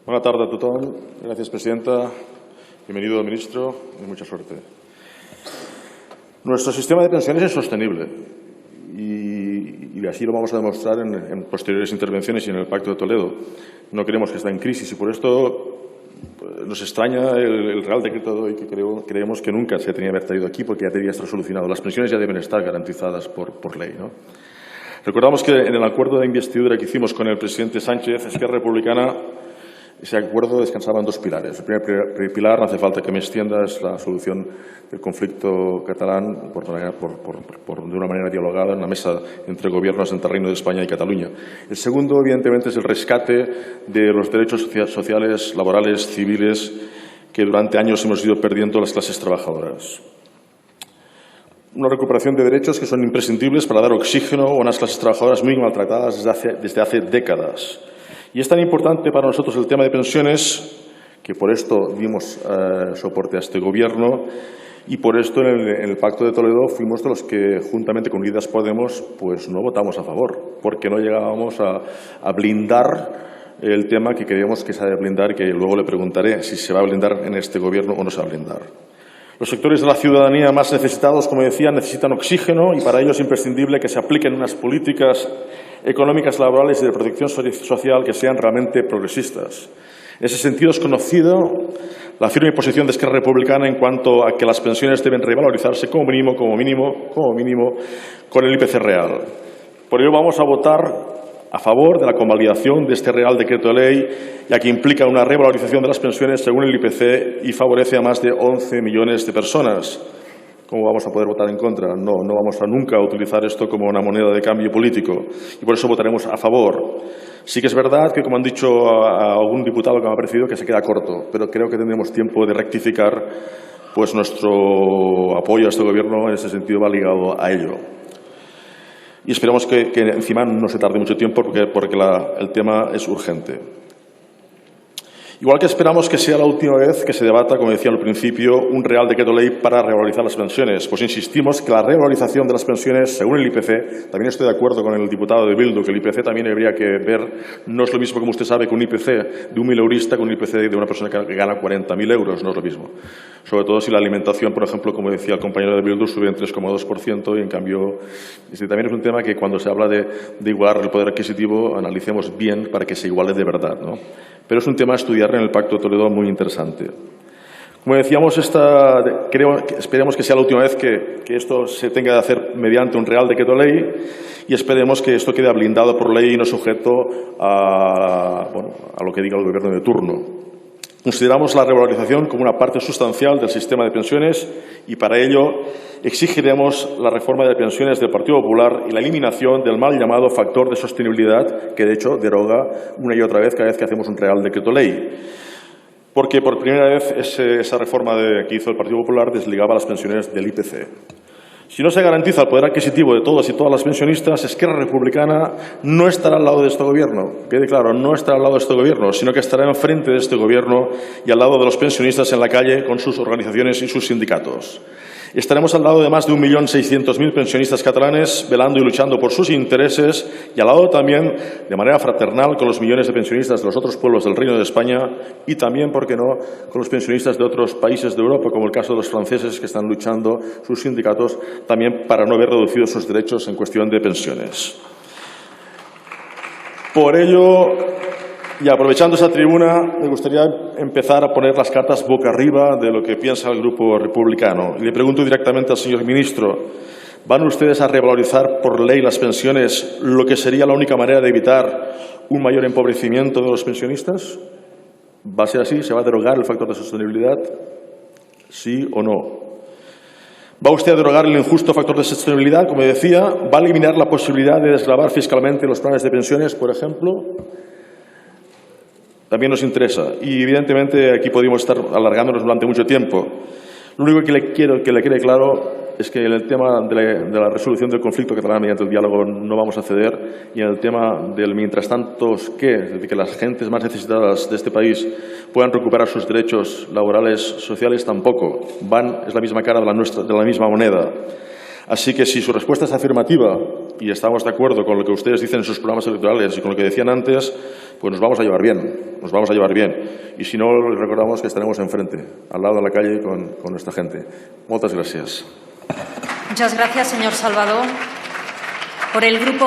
Bona tarda a tothom. Gràcies, presidenta. Bienvenido, ministro, y mucha suerte. Nuestro sistema de pensiones es sostenible y así lo vamos a demostrar en posteriores intervenciones y en el Pacto de Toledo. No queremos que esté en crisis y por esto nos extraña el Real Decreto de hoy, que creemos que nunca se tenía que haber traído aquí porque ya debería estar solucionado. Las pensiones ya deben estar garantizadas por ley, ¿no? Recordamos que en el acuerdo de investidura que hicimos con el presidente Sánchez, Esquerra Republicana, ese acuerdo descansaba en dos pilares. El primer pilar, no hace falta que me extienda, es la solución del conflicto catalán de una manera dialogada en la mesa entre gobiernos entre el Reino de España y Cataluña. El segundo, evidentemente, es el rescate de los derechos sociales, laborales, civiles, que durante años hemos ido perdiendo las clases trabajadoras. Una recuperación de derechos que son imprescindibles para dar oxígeno a unas clases trabajadoras muy maltratadas desde hace décadas. Y es tan importante para nosotros el tema de pensiones que por esto dimos soporte a este Gobierno y por esto en el Pacto de Toledo fuimos de los que, juntamente con Unidas Podemos, pues no votamos a favor, porque no llegábamos a blindar el tema que queríamos que se haya de blindar y que luego le preguntaré si se va a blindar en este Gobierno o no se va a blindar. Los sectores de la ciudadanía más necesitados, como decía, necesitan oxígeno y para ello es imprescindible que se apliquen unas políticas económicas, laborales y de protección social que sean realmente progresistas. En ese sentido es conocido la firme posición de Esquerra Republicana en cuanto a que las pensiones deben revalorizarse como mínimo con el IPC real. Por ello vamos a votar a favor de la convalidación de este Real Decreto de Ley, ya que implica una revalorización de las pensiones según el IPC y favorece a más de 11 millones de personas. ¿Cómo vamos a poder votar en contra? No vamos a nunca utilizar esto como una moneda de cambio político y por eso votaremos a favor. Sí que es verdad que, como han dicho a algún diputado que me ha parecido, que se queda corto, pero creo que tendremos tiempo de rectificar, pues nuestro apoyo a este Gobierno en ese sentido va ligado a ello. Y esperamos que encima no se tarde mucho tiempo porque el tema es urgente. Igual que esperamos que sea la última vez que se debata, como decía al principio, un Real Decreto Ley para revalorizar las pensiones, pues insistimos que la revalorización de las pensiones, según el IPC, también estoy de acuerdo con el diputado de Bildu, que el IPC también habría que ver, no es lo mismo, como usted sabe, que un IPC de un mileurista con un IPC de una persona que gana 40.000 euros, no es lo mismo. Sobre todo si la alimentación, por ejemplo, como decía el compañero de Bildu, sube en 3,2% y en cambio, también es un tema que cuando se habla de igualar el poder adquisitivo, analicemos bien para que se iguale de verdad, ¿no? Pero es un tema a estudiar en el Pacto de Toledo muy interesante. Como decíamos, esperemos que sea la última vez que esto se tenga que hacer mediante un Real Decreto Ley y esperemos que esto quede blindado por ley y no sujeto a lo que diga el Gobierno de turno. Consideramos la revalorización como una parte sustancial del sistema de pensiones y para ello exigiremos la reforma de pensiones del Partido Popular y la eliminación del mal llamado factor de sostenibilidad que, de hecho, deroga una y otra vez cada vez que hacemos un Real Decreto Ley. Porque por primera vez esa reforma que hizo el Partido Popular desligaba las pensiones del IPC. Si no se garantiza el poder adquisitivo de todos y todas las pensionistas, Esquerra Republicana no estará al lado de este Gobierno. Quede claro, no estará al lado de este Gobierno, sino que estará enfrente de este Gobierno y al lado de los pensionistas en la calle con sus organizaciones y sus sindicatos. Estaremos al lado de más de 1.600.000 pensionistas catalanes, velando y luchando por sus intereses y al lado también, de manera fraternal, con los millones de pensionistas de los otros pueblos del Reino de España y también, ¿por qué no?, con los pensionistas de otros países de Europa, como el caso de los franceses que están luchando, sus sindicatos, también para no ver reducidos sus derechos en cuestión de pensiones. Por ello, y aprovechando esa tribuna, me gustaría empezar a poner las cartas boca arriba de lo que piensa el Grupo Republicano. Y le pregunto directamente al señor ministro, ¿van ustedes a revalorizar por ley las pensiones, lo que sería la única manera de evitar un mayor empobrecimiento de los pensionistas? ¿Va a ser así? ¿Se va a derogar el factor de sostenibilidad? ¿Sí o no? ¿Va usted a derogar el injusto factor de sostenibilidad, como decía? ¿Va a eliminar la posibilidad de desgravar fiscalmente los planes de pensiones, por ejemplo? También nos interesa y, evidentemente, aquí podríamos estar alargándonos durante mucho tiempo. Lo único que le quede claro es que en el tema de la resolución del conflicto catalán mediante el diálogo no vamos a ceder y en el tema del mientras tanto de que las gentes más necesitadas de este país puedan recuperar sus derechos laborales, sociales, tampoco. Es la misma cara de la misma moneda. Así que si su respuesta es afirmativa y estamos de acuerdo con lo que ustedes dicen en sus programas electorales y con lo que decían antes, pues nos vamos a llevar bien, nos vamos a llevar bien. Y si no, les recordamos que estaremos enfrente, al lado de la calle con nuestra gente. Muchas gracias. Muchas gracias, señor Salvador. Por el Grupo